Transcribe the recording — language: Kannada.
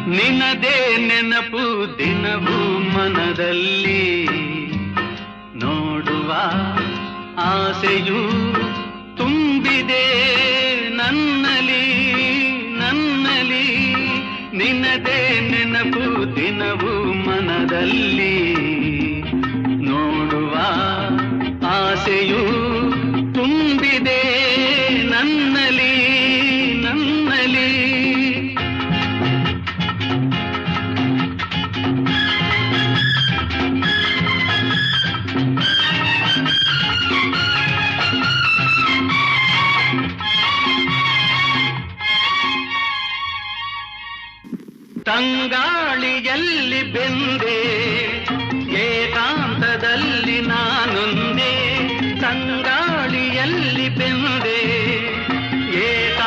ನಿನದೇ ನೆನಪು ದಿನವೂ ಮನದಲ್ಲಿ, ನೋಡುವ ಆಸೆಯೂ ತುಂಬಿದೆ ನನ್ನಲಿ ನನ್ನಲಿ. ನಿನದೇ ನೆನಪು ದಿನವೂ ಮನದಲ್ಲಿ, ನೋಡುವ ಆಸೆಯೂ ತುಂಬಿದೆ ನನ್ನಲಿ ನನ್ನಲಿ. ತಂಗಾಳಿಯಲ್ಲಿ ಬೆಂದೆ ಏಕಾಂತದಲ್ಲಿ ನಾನೊಂದು